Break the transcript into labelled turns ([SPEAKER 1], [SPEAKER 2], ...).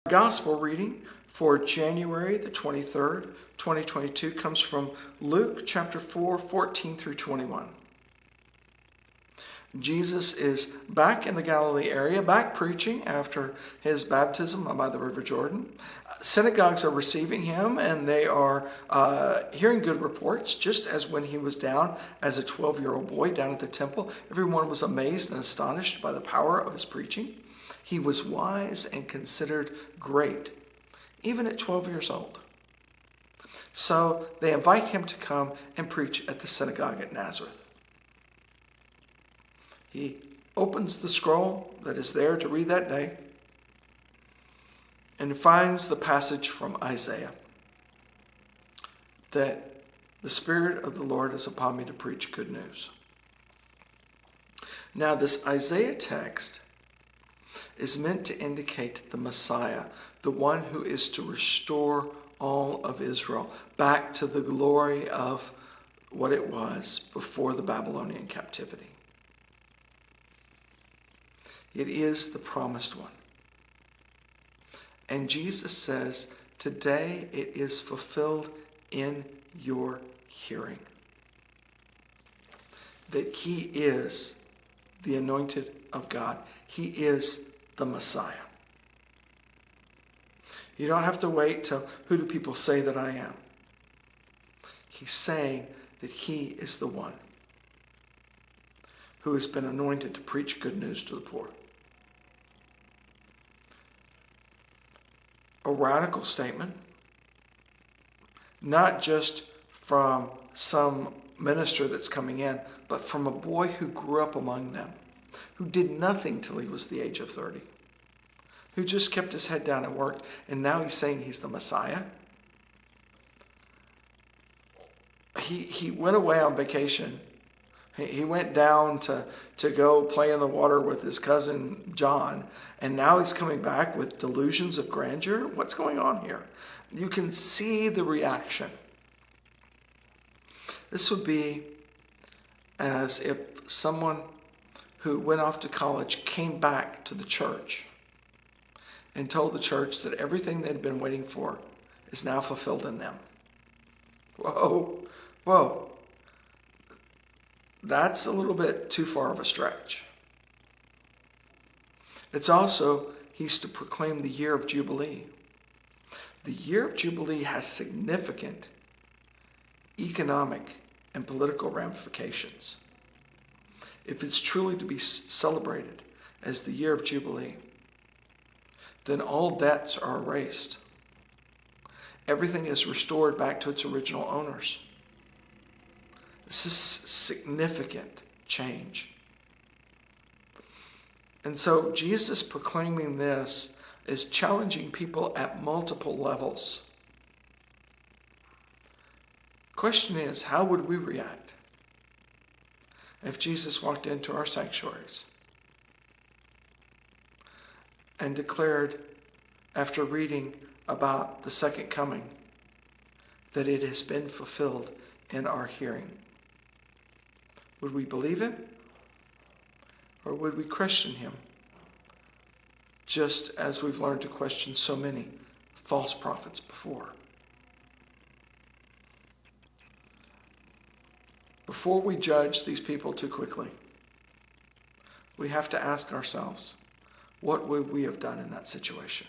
[SPEAKER 1] Gospel reading for January the 23rd, 2022 comes from Luke chapter 4, 14 through 21. Jesus is back in the Galilee area, back preaching after his baptism by the River Jordan. Synagogues are receiving him, and they are hearing good reports, just as when he was down as a 12-year-old boy down at the temple. Everyone was amazed and astonished by the power of his preaching. He was wise and considered great, even at 12 years old. So they invite him to come and preach at the synagogue at Nazareth. He opens the scroll that is there to read that day and finds the passage from Isaiah, that the Spirit of the Lord is upon me to preach good news. Now, this Isaiah text is meant to indicate the Messiah, the one who is to restore all of Israel back to the glory of what it was before the Babylonian captivity. It is the promised one. And Jesus says, today it is fulfilled in your hearing. That he is the anointed of God. He is the Messiah. You don't have to wait till, who do people say that I am? He's saying that he is the one who has been anointed to preach good news to the poor. A radical statement, not just from some minister that's coming in, but from a boy who grew up among them, who did nothing till he was the age of 30, who just kept his head down and worked, and now he's saying he's the Messiah. He went away on vacation. He went down to go play in the water with his cousin John, and now he's coming back with delusions of grandeur. What's going on here? You can see the reaction. This would be as if someone who went off to college came back to the church and told the church that everything they'd been waiting for is now fulfilled in them. Whoa. That's a little bit too far of a stretch. It's also, he's to proclaim the year of Jubilee. The year of Jubilee has significant economic and political ramifications. If it's truly to be celebrated as the year of Jubilee, then all debts are erased. Everything is restored back to its original owners. This is significant change. And so Jesus proclaiming this is challenging people at multiple levels. Question is, how would we react if Jesus walked into our sanctuaries and declared, after reading about the second coming, that it has been fulfilled in our hearing? Would we believe it? Or would we question him? Just as we've learned to question so many false prophets before. Before we judge these people too quickly, we have to ask ourselves, what would we have done in that situation?